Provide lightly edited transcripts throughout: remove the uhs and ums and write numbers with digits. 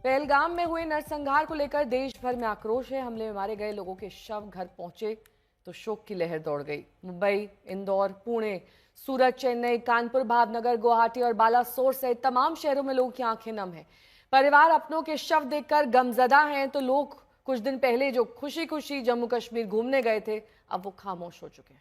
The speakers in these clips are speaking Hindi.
पहलगाम में हुए नरसंहार को लेकर देश भर में आक्रोश है। हमले में मारे गए लोगों के शव घर पहुंचे तो शोक की लहर दौड़ गई। मुंबई, इंदौर, पुणे, सूरत, चेन्नई, कानपुर, भावनगर, गुवाहाटी और बालासोर सहित तमाम शहरों में लोगों की आंखें नम हैं। परिवार अपनों के शव देखकर गमजदा हैं तो लोग कुछ दिन पहले जो खुशी खुशी जम्मू कश्मीर घूमने गए थे, अब वो खामोश हो चुके हैं।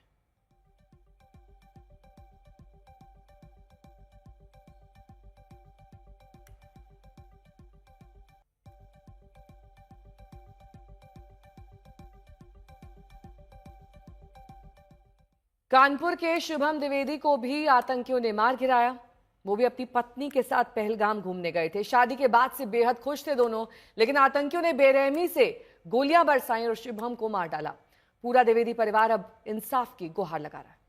कानपुर के शुभम द्विवेदी को भी आतंकियों ने मार गिराया। वो भी अपनी पत्नी के साथ पहलगाम घूमने गए थे। शादी के बाद से बेहद खुश थे दोनों, लेकिन आतंकियों ने बेरहमी से गोलियां बरसाई और शुभम को मार डाला। पूरा द्विवेदी परिवार अब इंसाफ की गुहार लगा रहा है।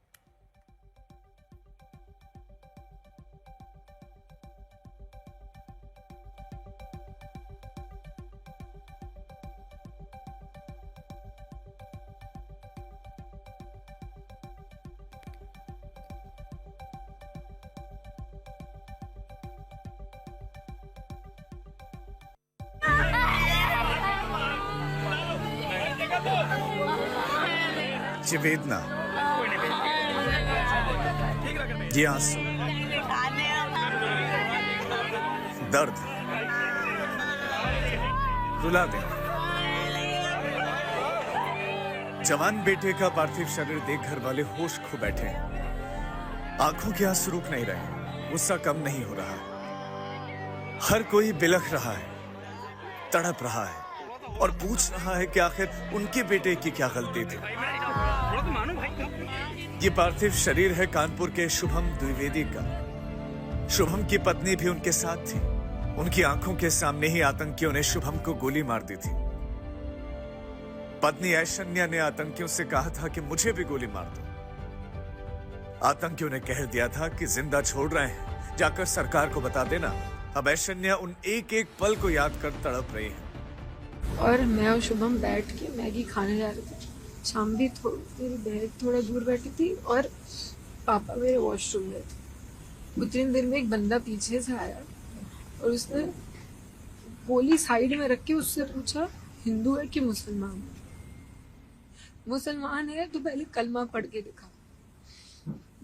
ये वेदना, ये आंसू, दर्द रुला दे। जवान बेटे का पार्थिव शरीर देख घर वाले होश खो बैठे हैं। आंखों के आंसू रुक नहीं रहे, गुस्सा कम नहीं हो रहा। हर कोई बिलख रहा है, तड़प रहा है और पूछ रहा है कि आखिर उनके बेटे की क्या गलती थी। ये पार्थिव शरीर है कानपुर के शुभम द्विवेदी का। शुभम की पत्नी भी उनके साथ थी। उनकी आंखों के सामने ही आतंकियों ने शुभम को गोली मार दी थी। पत्नी ऐश्वर्या ने आतंकियों से कहा था कि मुझे भी गोली मार दो। आतंकियों ने कह दिया था कि जिंदा छोड़ रहे हैं, जाकर सरकार को बता देना। अब ऐश्वर्या उन एक एक पल को याद कर तड़प रही है। और मैं और शुभम बैठ के मैगी खाने जा रहे थे। शाम भी मेरी बहन थोड़ा दूर बैठी थी और पापा मेरे वॉशरूम में थे। उतनी देर में एक बंदा पीछे से आया और उसने गोली साइड में रख के उससे पूछा, हिंदू है कि मुसलमान? मुसलमान है तो पहले कलमा पढ़ के दिखा।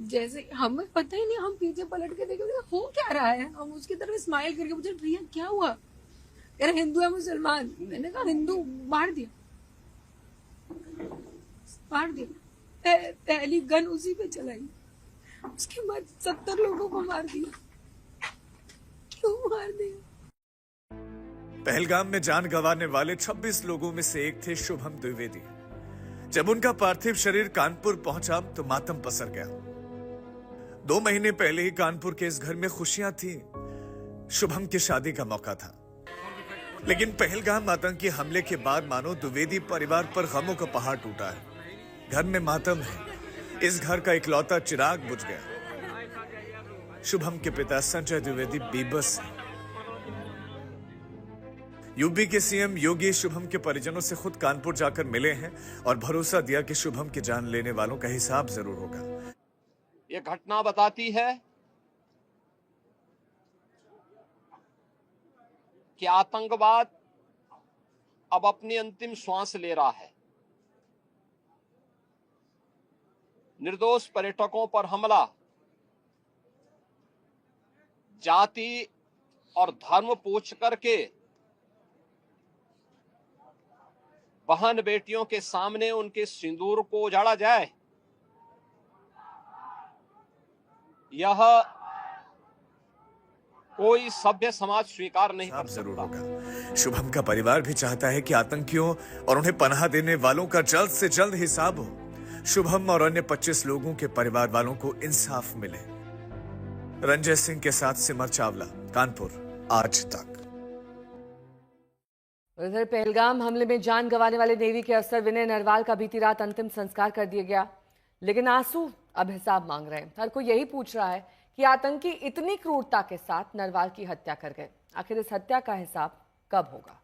जैसे हमें पता ही नहीं, हम पीछे पलट के देखे हो क्या रहा है। हम उसकी तरफ स्माइल करके पूछे, भैया क्या हुआ? यार हिंदू है मुसलमान? मैंने कहा हिंदू। मार दिया। पहली गन उसी पे चलाई, उसके बाद 70 लोगों को मार दिया। क्यों मार दिया? पहलगाम में जान गंवाने वाले 26 लोगों में से एक थे शुभम द्विवेदी। जब उनका पार्थिव शरीर कानपुर पहुंचा तो मातम पसर गया। 2 महीने पहले ही कानपुर के इस घर में खुशियां थी। शुभम की शादी का मौका था, लेकिन पहलगाम आतंकी हमले के बाद मानो द्विवेदी परिवार पर गमों का पहाड़ टूटा है। घर में मातम है। इस घर का इकलौता चिराग बुझ गया। शुभम के पिता संजय द्विवेदी बेबस हैं। यूपी के सीएम योगी शुभम के परिजनों से खुद कानपुर जाकर मिले हैं और भरोसा दिया कि शुभम की जान लेने वालों का हिसाब जरूर होगा। ये घटना बताती है कि आतंकवाद अब अपनी अंतिम श्वास ले रहा है। निर्दोष पर्यटकों पर हमला जाति और धर्म पूछ करके बहन बेटियों के सामने उनके सिंदूर को उजाड़ा जाए, यह कोई सभ्य समाज स्वीकार नहीं कर सकता। जरूर होगा। शुभम का परिवार भी चाहता है कि आतंकियों और उन्हें पनाह देने वालों का जल्द से जल्द हिसाब हो। शुभम और अन्य 25 लोगों के परिवार वालों को इंसाफ मिले। रंजय सिंह के साथ सिमर चावला, कानपुर, आज तक। उधर पहलगाम हमले में जान गंवाने वाले नेवी के अफसर विनय नरवाल का बीती रात अंतिम संस्कार कर दिया गया, लेकिन आंसू अब हिसाब मांग रहे हैं। हर कोई यही पूछ रहा है कि आतंकी इतनी क्रूरता के साथ नरवाल की हत्या कर गए, आखिर इस हत्या का हिसाब कब होगा?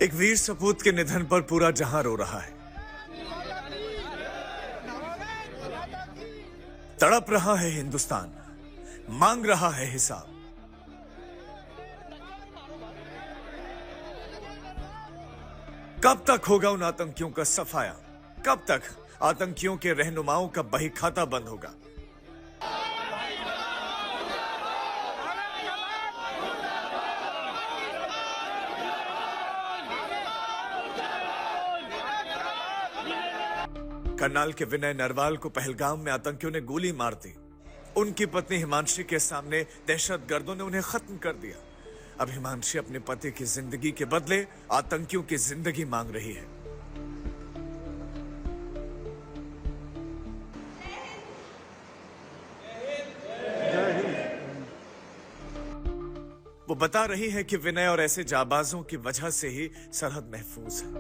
एक वीर सपूत के निधन पर पूरा जहां रो रहा है। तड़प रहा है हिंदुस्तान, मांग रहा है हिसाब। कब तक होगा उन आतंकियों का सफाया? कब तक आतंकियों के रहनुमाओं का बही खाता बंद होगा? करनाल के विनय नरवाल को पहलगाम में आतंकियों ने गोली मार दी। उनकी पत्नी हिमांशी के सामने दहशतगर्दों ने उन्हें खत्म कर दिया। अब हिमांशी अपने पति की जिंदगी के बदले आतंकियों की जिंदगी मांग रही है। वो बता रही है कि विनय और ऐसे जाबाजों की वजह से ही सरहद महफूज है।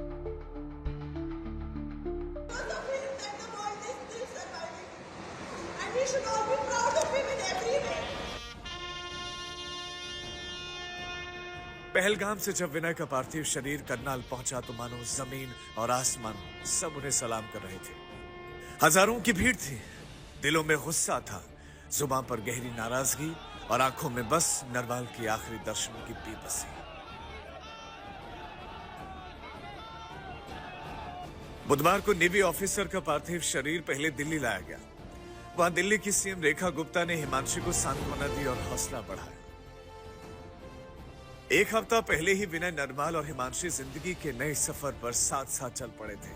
पहलगाम से जब विनय का पार्थिव शरीर करनाल पहुंचा तो मानो जमीन और आसमान सब उन्हें सलाम कर रहे थे। हजारों की भीड़ थी, दिलों में गुस्सा था, जुबान पर गहरी नाराजगी और आंखों में बस नरवाल की आखिरी दर्शन की बेबसी। बुधवार को नेवी ऑफिसर का पार्थिव शरीर पहले दिल्ली लाया गया। वहां दिल्ली की सीएम रेखा गुप्ता ने हिमांशी को सांत्वना दी और हौसला बढ़ाया। एक हफ्ता पहले ही विनय नरवाल और हिमांशी जिंदगी के नए सफर पर साथ साथ चल पड़े थे,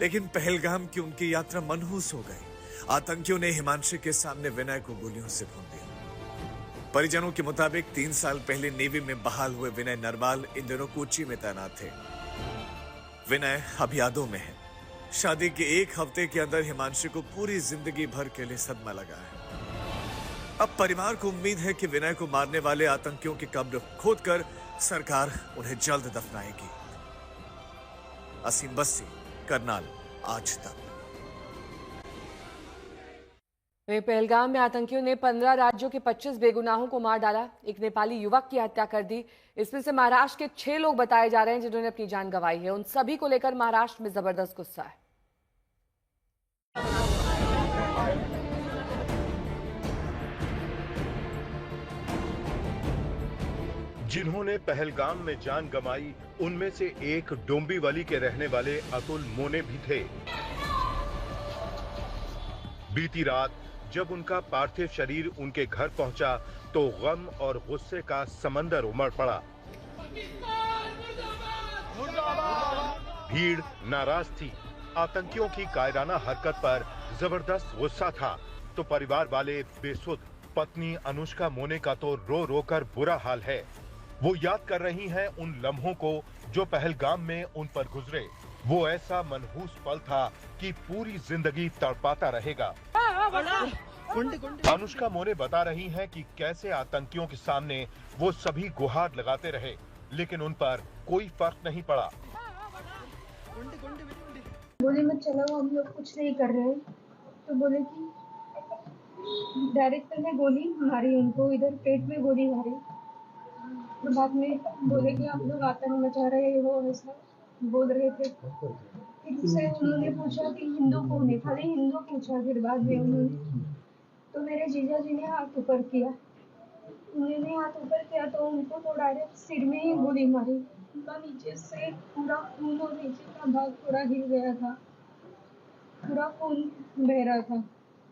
लेकिन पहलगाम की उनकी यात्रा मनहूस हो गई। आतंकियों ने हिमांशी के सामने विनय को गोलियों से भून दिया। परिजनों के मुताबिक 3 साल पहले नेवी में बहाल हुए विनय नरवाल इन दिनों कोची में तैनात थे। विनय अब यादों में है। शादी के एक हफ्ते के अंदर हिमांशी को पूरी जिंदगी भर के लिए सदमा लगा है। अब परिवार को उम्मीद है कि विनय को मारने वाले आतंकियों की कब्र खोदकर सरकार उन्हें जल्द दफनाएगी। असीम बस्सी, करनाल, आज तक। पहलगाम में आतंकियों ने 15 राज्यों के 25 बेगुनाहों को मार डाला। एक नेपाली युवक की हत्या कर दी। इसमें से महाराष्ट्र के 6 लोग बताए जा रहे हैं जिन्होंने अपनी जान गंवाई है। उन सभी को लेकर महाराष्ट्र में जबरदस्त गुस्सा है। जिन्होंने पहलगाम में जान गंवाई उनमें से एक डोंबिवली के रहने वाले अतुल मोने भी थे। बीती रात जब उनका पार्थिव शरीर उनके घर पहुंचा तो गम और गुस्से का समंदर उमड़ पड़ा। भीड़ नाराज थी। आतंकियों की कायराना हरकत पर जबरदस्त गुस्सा था तो परिवार वाले बेसुध। पत्नी अनुष्का मोने का तो रो रो कर बुरा हाल है। वो याद कर रही हैं उन लम्हों को जो पहलगाम में उन पर गुजरे। वो ऐसा मनहूस पल था कि पूरी जिंदगी तड़पाता रहेगा। अनुष्का मोने बता रही हैं कि कैसे आतंकियों के सामने वो सभी गुहार लगाते रहे, लेकिन उन पर कोई फर्क नहीं पड़ा। बोले मत चलो, हम लोग कुछ नहीं कर रहे। तो बोले कि डायरेक्ट में गोली मारी उनको, इधर पेट में गोली मारी। तो बाद में बोले कि आप लोग आतंक मचा रहे हो, ऐसा बोल रहे थे। फिर से उन्होंने पूछा कि हिंदू कौन है, खाली हिंदू पूछा। फिर बाद में उन्होंने तो मेरे जीजा जी ने हाथ ऊपर किया। उन्होंने हाथ ऊपर किया तो उनको तो डायरेक्ट सिर में ही गोली मारी। उनका नीचे से पूरा खून और नीचे का भाग थोड़ा गिर गया था, पूरा खून बह रहा था।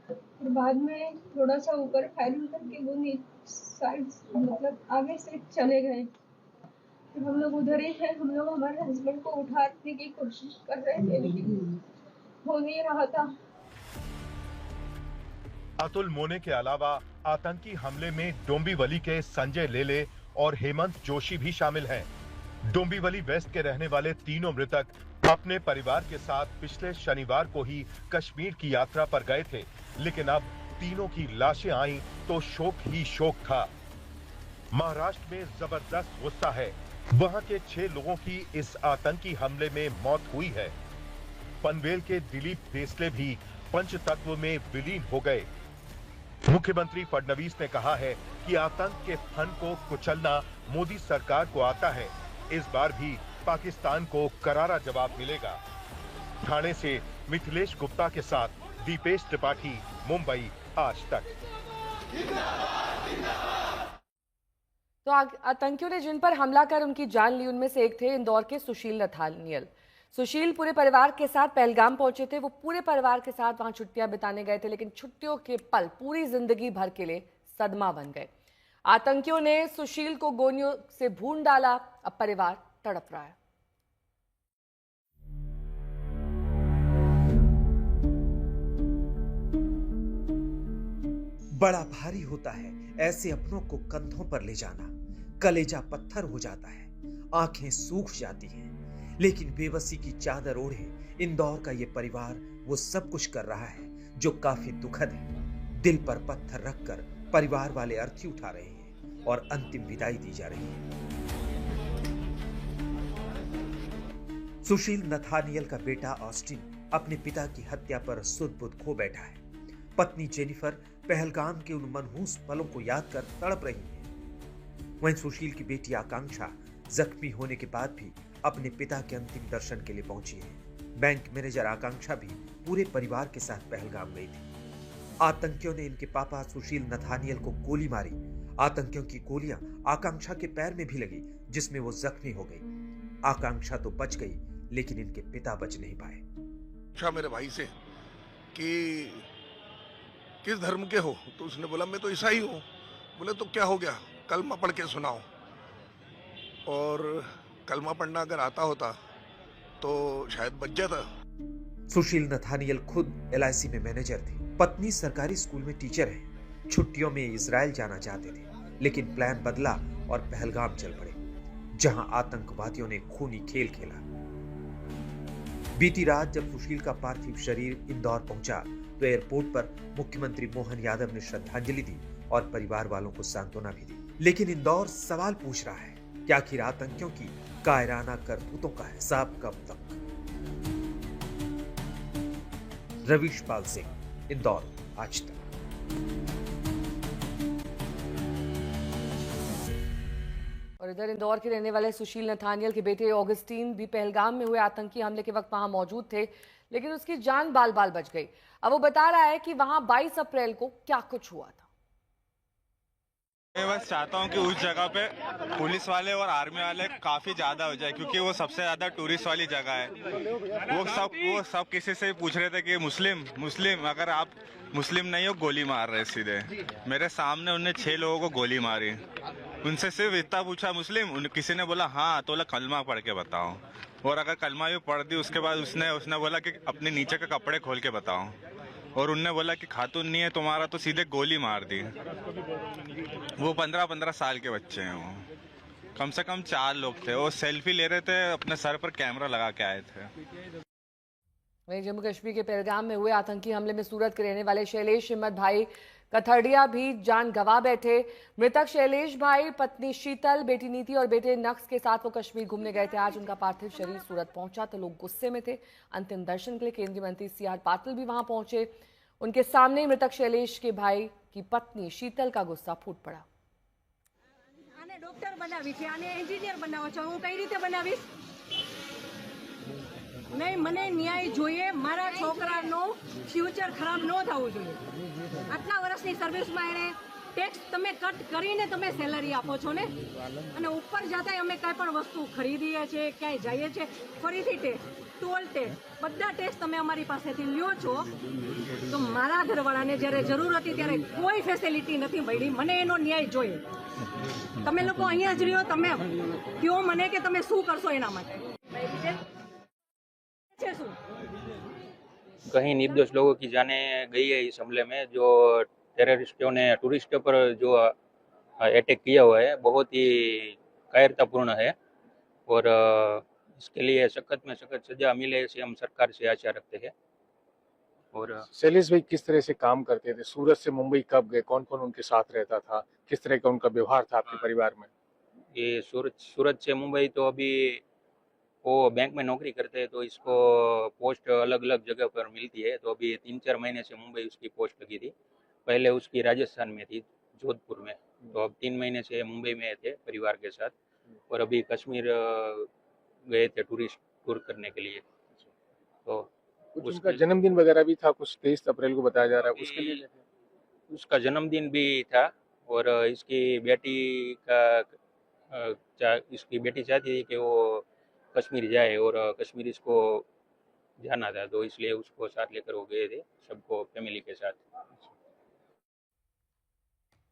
फिर बाद में थोड़ा सा ऊपर फायरिंग करके वो साइड मतलब आगे से चले गए। फिर हम लोग उधर ही है। हम लोग हमारे हस्बैंड को उठाने की कोशिश कर रहे थे लेकिन हो नहीं रहा था। अतुल मोने के अलावा आतंकी हमले में डोंबिवली के संजय लेले और हेमंत जोशी भी शामिल हैं। डोंबिवली वेस्ट के रहने वाले तीनों मृतक अपने परिवार के साथ पिछले शनिवार को ही कश्मीर की यात्रा पर गए थे, लेकिन अब तीनों की लाशें आईं तो शोक ही शोक था। महाराष्ट्र में जबरदस्त गुस्सा है। वहां के 6 लोगों की इस आतंकी हमले में मौत हुई है। पनवेल के दिलीप देसले भी पंचतत्व में विलीन हो गए। मुख्यमंत्री फडणवीस ने कहा है कि आतंक के फन को कुचलना मोदी सरकार को आता है। इस बार भी पाकिस्तान को करारा जवाब मिलेगा। ठाणे से मिथिलेश गुप्ता के साथ दीपेश त्रिपाठी, मुंबई, आज तक। तो आतंकियों ने जिन पर हमला कर उनकी जान ली उनमें से एक थे इंदौर के सुशील नथानियल। सुशील पूरे परिवार के साथ पहलगाम पहुंचे थे। वो पूरे परिवार के साथ वहां छुट्टियां बिताने गए थे, लेकिन छुट्टियों के पल पूरी जिंदगी भर के लिए सदमा बन गए। आतंकियों ने सुशील को गोलियों से भून डाला। अब परिवार तड़प रहा है। बड़ा भारी होता है ऐसे अपनों को कंधों पर ले जाना। कलेजा पत्थर हो जाता है, आंखें सूख जाती हैं, लेकिन बेबसी की चादर ओढ़े इंदौर का ये परिवार वो सब कुछ कर रहा है जो काफी दुखद है। दिल पर पत्थर रखकर परिवार वाले अर्थी उठा रहे हैं और अंतिम विदाई दी जा रही है। सुशील नथानियल का बेटा ऑस्टिन अपने पिता की हत्या पर सुध-बुध खो बैठा है। पत्नी जेनिफर पहलगाम के उन मनहूस पलों को याद कर तड़प रही है। वहीं सुशील की बेटी आकांक्षा जख्मी होने के बाद भी अपने पिता के अंतिम दर्शन के लिए पहुंची है। बैंक मैनेजर आकांक्षा भी पूरे परिवार के साथ पहलगाम गई थी। आतंकियों ने इनके पापा सुशील नथानियल को गोली मारी। आतंकियों की गोलियां आकांक्षा के पैर में भी लगी, जिसमें वो जख्मी हो गई। आकांक्षा तो बच गई, लेकिन इनके पिता बच नहीं पाए। पूछा मेरे भाई से कि किस धर्म के हो, तो उसने बोला मैं तो ईसाई हूँ। बोले तो क्या हो गया, कलमा पढ़ के सुनाओ। और कलमा पढ़ना अगर आता होता तो शायद बच जाता। सुशील नथानियल खुद LIC में मैनेजर थे। पत्नी सरकारी स्कूल में टीचर है। छुट्टियों में इजराइल जाना चाहते थे, लेकिन प्लान बदला और पहलगाम चल पड़े, जहां आतंकवादियों ने खूनी खेल खेला। बीती रात जब सुशील का पार्थिव शरीर इंदौर पहुंचा तो एयरपोर्ट पर मुख्यमंत्री मोहन यादव ने श्रद्धांजलि दी और परिवार वालों को सांत्वना भी दी। लेकिन इंदौर सवाल पूछ रहा है कि आखिर आतंकियों की कायराना करतूतों का हिसाब कब तक। रवीश पाल सिंह, इंदौर, आज तक। और इधर इंदौर के रहने वाले सुशील नथानियल के बेटे ऑगस्टीन भी पहलगाम में हुए आतंकी हमले के वक्त वहां मौजूद थे, लेकिन उसकी जान बाल बाल बच गई। अब वो बता रहा है कि वहां 22 अप्रैल को क्या कुछ हुआ था। मैं बस चाहता हूँ कि उस जगह पे पुलिस वाले और आर्मी वाले काफी ज्यादा हो जाए, क्योंकि वो सबसे ज्यादा टूरिस्ट वाली जगह है। वो सब किसी से पूछ रहे थे कि मुस्लिम, अगर आप मुस्लिम नहीं हो गोली मार रहे सीधे। मेरे सामने उनने 6 लोगों को गोली मारी। उनसे सिर्फ इतना पूछा मुस्लिम, किसी ने बोला हाँ, तो कलमा पढ़ के बताओ। और अगर कलमा भी पढ़ दी उसके बाद उसने बोला कि अपने नीचे के कपड़े खोल के बताओ। और उनने बोला कि खातून नहीं है तुम्हारा, तो सीधे गोली मार दी। वो 15-15 साल के बच्चे हैं। वो कम से कम 4 लोग थे। वो सेल्फी ले रहे थे, अपने सर पर कैमरा लगा के आए थे। वहीं जम्मू कश्मीर के पहलगाम में हुए आतंकी हमले में सूरत के रहने वाले शैलेश हिम्मत भाई कथड़िया भी जान गंवा बैठे। मृतक शैलेश भाई, पत्नी शीतल, बेटी नीति और बेटे नक्स के साथ वो कश्मीर घूमने गए थे। आज उनका पार्थिव शरीर सूरत पहुंचा तो लोग गुस्से में थे। अंतिम दर्शन के लिए केंद्रीय मंत्री CR पाटिल भी वहां पहुंचे। उनके सामने मृतक शैलेश के भाई की पत्नी शीतल का गुस्सा फूट पड़ा। आने डॉक्टर बनावी छे, आने एंजीनियर बनावो छो, હું કઈ રીતે બનાવીશ? નહીં, મને ન્યાય જોઈએ। મારા છોકરાનો ફ્યુચર ખરાબ ન થવું જોઈએ। આટલા વર્ષની સર્વિસમાં એણે ટેક્સ તમે કટ કરીને તમે સેલરી આપો છો ને, અને ઉપર જતા અમે કાંઈ પણ વસ્તુ ખરીદીએ છીએ, ક્યાંય જઈએ છીએ, ફરીથી ટેક્સ, ટોલ ટેક્સ, બધા ટેક્સ તમે અમારી પાસેથી લ્યો છો। તો મારા ઘરવાળાને જ્યારે જરૂર હતી ત્યારે કોઈ ફેસિલિટી નથી મળી। મને એનો ન્યાય જોઈએ। તમે લોકો અહીંયા જ રહ્યો, તમે કયો મને કે તમે શું કરશો એના માટે। कहीं निर्दोष लोगों की जाने गई है इस हमले में। जो टेररिस्टों ने टूरिस्टों पर जो अटैक किया हुआ है बहुत ही कायरतापूर्ण है, और इसके लिए सख्त में सख्त सजा मिले ऐसी हम सरकार से आशा रखते हैं। और शैलेश भाई किस तरह से काम करते थे? सूरत से मुंबई कब गए? कौन कौन उनके साथ रहता था? किस तरह का उनका व्यवहार था आपके परिवार में? ये सूरत से मुंबई तो अभी वो बैंक में नौकरी करते हैं, तो इसको पोस्ट अलग अलग जगह पर मिलती है। तो अभी 3-4 महीने से मुंबई उसकी पोस्ट लगी थी। पहले उसकी राजस्थान में थी, जोधपुर में। तो अब 3 महीने से मुंबई में थे परिवार के साथ। और अभी कश्मीर गए थे टूरिस्ट टूर करने के लिए। तो कुछ उनका जन्मदिन वगैरह भी था, कुछ 23 अप्रैल को बताया जा रहा है, उसके लिए गए थे? उसका जन्मदिन भी था और इसकी बेटी का इसकी बेटी चाहती थी कि वो कश्मीर जाए और कश्मीर इसको जाना था, तो इसलिए उसको साथ लेकर वो गए थे, सबको फैमिली के साथ।